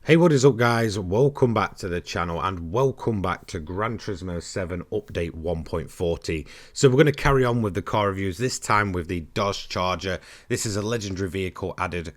Hey, what is up guys? Welcome back to the channel and welcome back to Gran Turismo 7 update 1.40. So we're going to carry on with the car reviews, this time with the Dodge Charger. This is a legendary vehicle added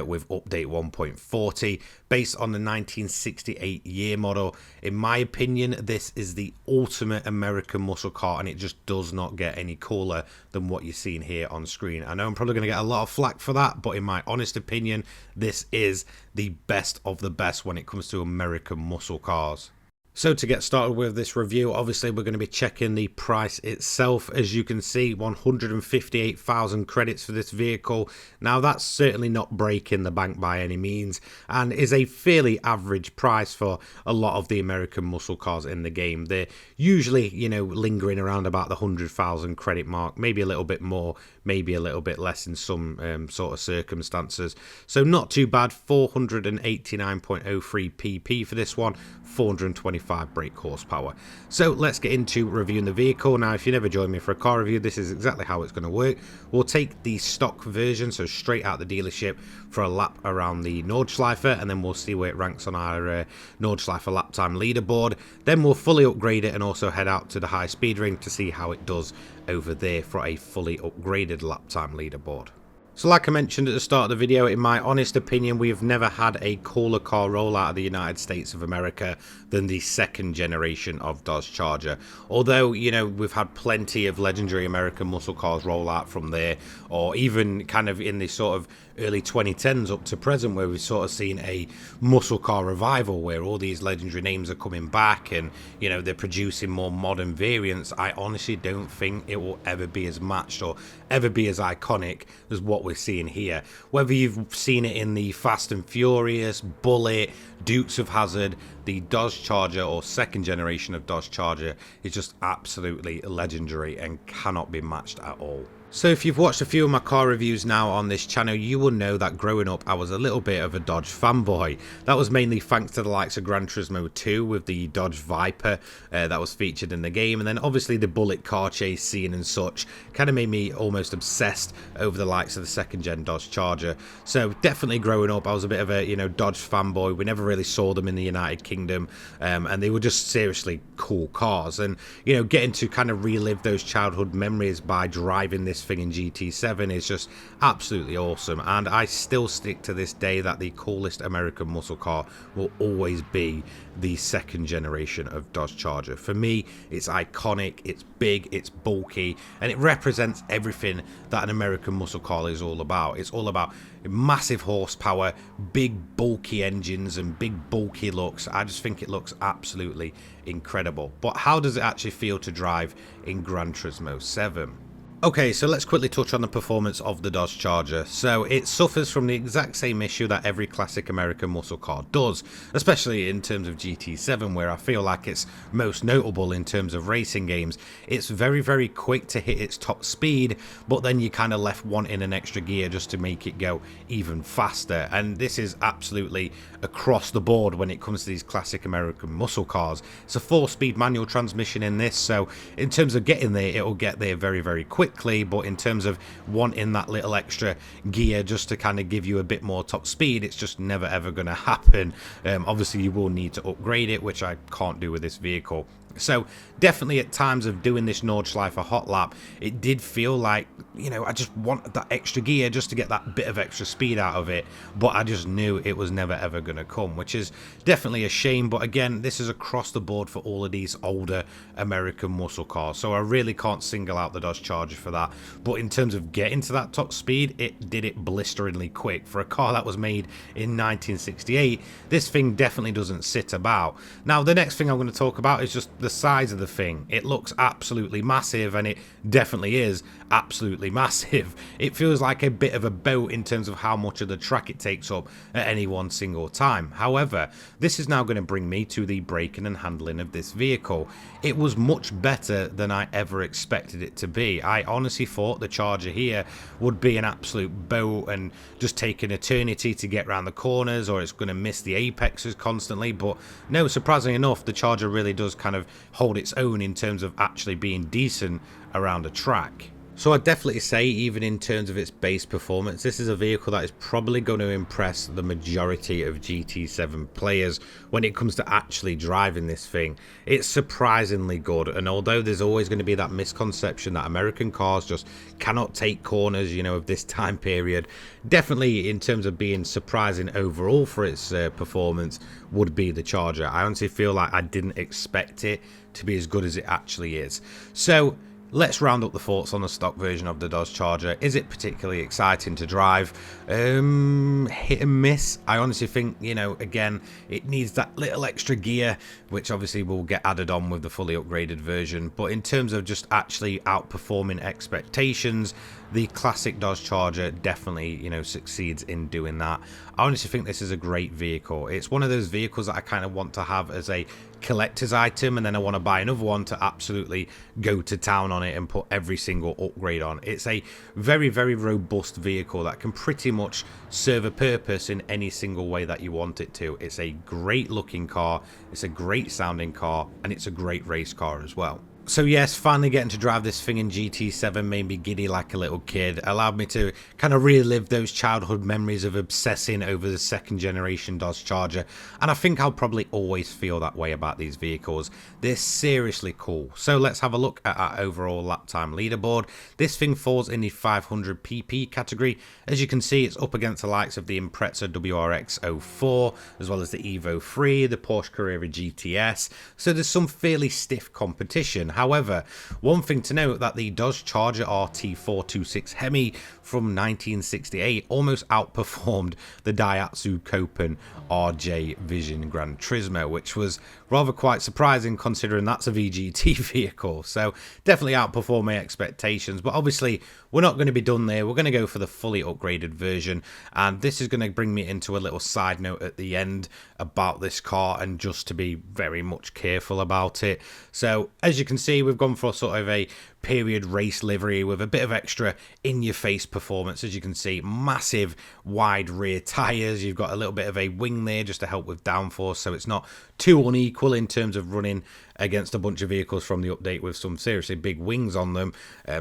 with update 1.40 based on the 1968 year model. In my opinion, this is the ultimate American muscle car and it just does not get any cooler than what you're seeing here on screen. I know I'm probably going to get a lot of flack for that, but in my honest opinion, this is the best of the best when it comes to American muscle cars. So to get started with this review, obviously we're going to be checking the price itself. As you can see, 158,000 credits for this vehicle. Now that's certainly not breaking the bank by any means and is a fairly average price for a lot of the American muscle cars in the game. They're usually, lingering around about the 100,000 credit mark, maybe a little bit more, maybe a little bit less in some sort of circumstances. So not too bad, 489.03 pp for this one, 425 brake horsepower. So let's get into reviewing the vehicle. Now if you never joined me for a car review, this is exactly how it's going to work. We'll take the stock version, so straight out the dealership, for a lap around the Nordschleife, and then we'll see where it ranks on our Nordschleife lap time leaderboard. Then we'll fully upgrade it and also head out to the high speed ring to see how it does over there for a fully upgraded lap time leaderboard. So like I mentioned at the start of the video, in my honest opinion, we have never had a cooler car roll out of the United States of America than the second generation of Dodge Charger. Although, we've had plenty of legendary American muscle cars roll out from there, or even kind of in the sort of early 2010s up to present, where we've sort of seen a muscle car revival where all these legendary names are coming back and, they're producing more modern variants. I honestly don't think it will ever be as matched or ever be as iconic as what we're seeing here. Whether you've seen it in the Fast and Furious, Bullet, Dukes of Hazzard, the Dodge Charger or second generation of Dodge Charger is just absolutely legendary and cannot be matched at all. So if you've watched a few of my car reviews now on this channel, you will know that growing up I was a little bit of a Dodge fanboy. That was mainly thanks to the likes of Gran Turismo 2 with the Dodge Viper that was featured in the game, and then obviously the Bullet car chase scene and such kind of made me almost obsessed over the likes of the second gen Dodge Charger. So definitely growing up I was a bit of a Dodge fanboy. We never really saw them in the United Kingdom, and they were just seriously cool cars, and getting to kind of relive those childhood memories by driving this thing in GT7 is just absolutely awesome. And I still stick to this day that the coolest American muscle car will always be the second generation of Dodge Charger. For me, it's iconic, it's big, it's bulky, and it represents everything that an American muscle car is all about. It's all about massive horsepower, big bulky engines and big bulky looks. I just think it looks absolutely incredible. But how does it actually feel to drive in Gran Turismo 7? Okay, so let's quickly touch on the performance of the Dodge Charger. So it suffers from the exact same issue that every classic American muscle car does, especially in terms of GT7, where I feel like it's most notable in terms of racing games. It's very, very quick to hit its top speed, but then you kind of left wanting an extra gear just to make it go even faster. And this is absolutely across the board when it comes to these classic American muscle cars. It's a 4-speed manual transmission in this, so in terms of getting there, it'll get there very, very quick. But in terms of wanting that little extra gear just to kind of give you a bit more top speed, it's just never ever going to happen. Obviously you will need to upgrade it, which I can't do with this vehicle. So definitely at times of doing this Nordschleife hot lap, it did feel like, I just wanted that extra gear just to get that bit of extra speed out of it, but I just knew it was never ever going to come, which is definitely a shame. But again, this is across the board for all of these older American muscle cars, so I really can't single out the Dodge Charger for that. But in terms of getting to that top speed, it did it blisteringly quick. For a car that was made in 1968, this thing definitely doesn't sit about. Now the next thing I'm going to talk about is just the size of the thing. It looks absolutely massive, and it definitely is absolutely massive. It feels like a bit of a boat in terms of how much of the track it takes up at any one single time. However, this is now going to bring me to the braking and handling of this vehicle. It was much better than I ever expected it to be. I honestly thought the Charger here would be an absolute boat and just take an eternity to get around the corners, or it's going to miss the apexes constantly. But no, surprisingly enough, the Charger really does kind of hold its own in terms of actually being decent around a track. So I'd definitely say, even in terms of its base performance, this is a vehicle that is probably going to impress the majority of GT7 players when it comes to actually driving this thing. It's surprisingly good, and although there's always going to be that misconception that American cars just cannot take corners, you know, of this time period, definitely in terms of being surprising overall for its performance would be the Charger. I honestly feel like I didn't expect it to be as good as it actually is. So let's round up the thoughts on the stock version of the Dodge Charger. Is it particularly exciting to drive? Hit and miss. I honestly think, you know, again, it needs that little extra gear, which obviously will get added on with the fully upgraded version. But in terms of just actually outperforming expectations, the classic Dodge Charger definitely, you know, succeeds in doing that. I honestly think this is a great vehicle. It's one of those vehicles that I kind of want to have as a collector's item, and then I want to buy another one to absolutely go to town on it and put every single upgrade on. It's a very, very robust vehicle that can pretty much serve a purpose in any single way that you want it to. It's a great looking car, it's a great sounding car, and it's a great race car as well. So yes, finally getting to drive this thing in GT7 made me giddy like a little kid, allowed me to kind of relive those childhood memories of obsessing over the second generation Dodge Charger, and I think I'll probably always feel that way about these vehicles. They're seriously cool. So let's have a look at our overall lap time leaderboard. This thing falls in the 500 pp category. As you can see, it's up against the likes of the Impreza WRX04, as well as the Evo 3, the Porsche Carrera GTS, so there's some fairly stiff competition. However, one thing to note, that the Dodge Charger RT426 Hemi from 1968 almost outperformed the Daihatsu Copen RJ Vision Gran Turismo, which was rather quite surprising considering that's a VGT vehicle. So definitely outperformed my expectations, but obviously we're not going to be done there. We're going to go for the fully upgraded version, and this is going to bring me into a little side note at the end about this car, and just to be very much careful about it. So as you can see, we've gone for sort of a period race livery with a bit of extra in-your-face performance. As you can see, massive wide rear tyres. You've got a little bit of a wing there just to help with downforce, so it's not too unequal in terms of running against a bunch of vehicles from the update with some seriously big wings on them.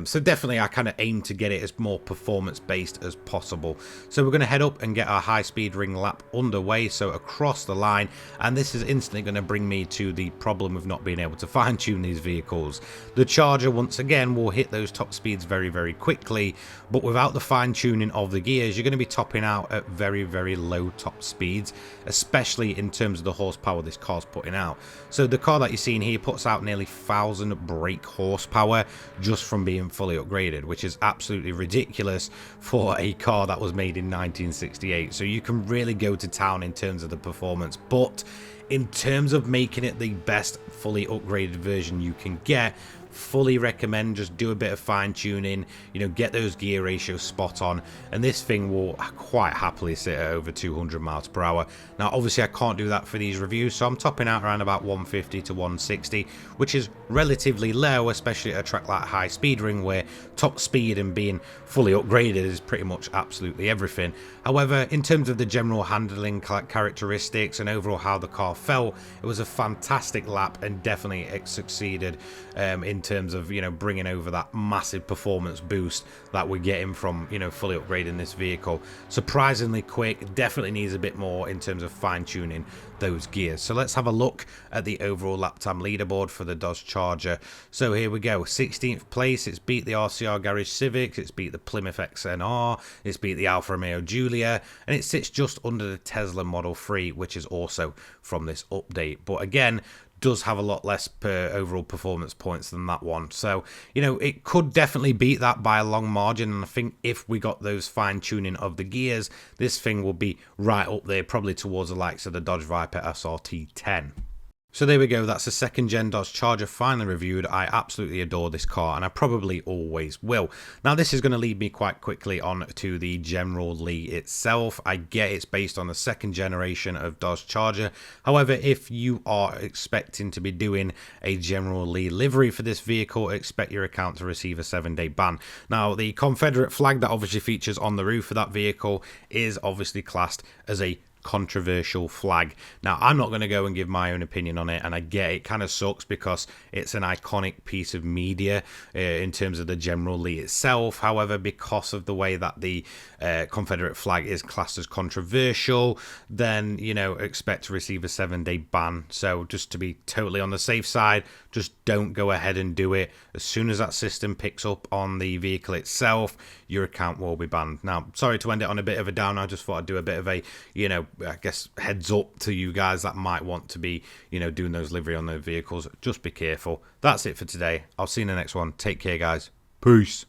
So definitely I kind of aim to get it as more performance based as possible. So we're going to head up and get our high speed ring lap underway, so across the line, and this is instantly going to bring me to the problem of not being able to fine tune these vehicles. The Charger once again will hit those top speeds very, very quickly, but without the fine tuning of the gears, you're going to be topping out at very, very low top speeds, especially in terms of the horsepower this car's putting out. So the car that you're seeing here puts out nearly 1,000 brake horsepower just from being fully upgraded, which is absolutely ridiculous for a car that was made in 1968. So you can really go to town in terms of the performance, but in terms of making it the best fully upgraded version you can get, fully recommend just do a bit of fine tuning, you know, get those gear ratios spot on, and this thing will quite happily sit at over 200 miles per hour. Now obviously I can't do that for these reviews, so I'm topping out around about 150 to 160, which is relatively low, especially at a track like High Speed Ring, where top speed and being fully upgraded is pretty much absolutely everything. However, in terms of the general handling characteristics and overall how the car felt, it was a fantastic lap, and definitely it succeeded in terms of, you know, bringing over that massive performance boost that we're getting from, you know, fully upgrading this vehicle. Surprisingly quick, definitely needs a bit more in terms of fine tuning those gears. So let's have a look at the overall lap time leaderboard for the Dodge Charger. So here we go, 16th place. It's beat the RCR Garage Civics, it's beat the Plymouth XNR, it's beat the Alfa Romeo Giulia, and it sits just under the Tesla Model 3, which is also from this update, but again does have a lot less per overall performance points than that one. So, you know, it could definitely beat that by a long margin, and I think if we got those fine tuning of the gears, this thing will be right up there, probably towards the likes of the Dodge Viper SRT 10. So there we go, that's the second gen Dodge Charger finally reviewed. I absolutely adore this car, and I probably always will. Now this is going to lead me quite quickly on to the General Lee itself. I get it's based on the second generation of Dodge Charger. However, if you are expecting to be doing a General Lee livery for this vehicle, expect your account to receive a 7-day ban. Now the Confederate flag that obviously features on the roof of that vehicle is obviously classed as a controversial flag. Now, I'm not going to go and give my own opinion on it, and I get it kind of sucks because it's an iconic piece of media in terms of the General Lee itself. However, because of the way that the Confederate flag is classed as controversial, then, you know, expect to receive a 7-day ban. So just to be totally on the safe side, just don't go ahead and do it. As soon as that system picks up on the vehicle itself, your account will be banned. Now, sorry to end it on a bit of a down. I just thought I'd do a bit of a, you know, I guess heads up to you guys that might want to be, you know, doing those livery on those vehicles. Just be careful. That's it for today. I'll see you in the next one. Take care, guys. Peace.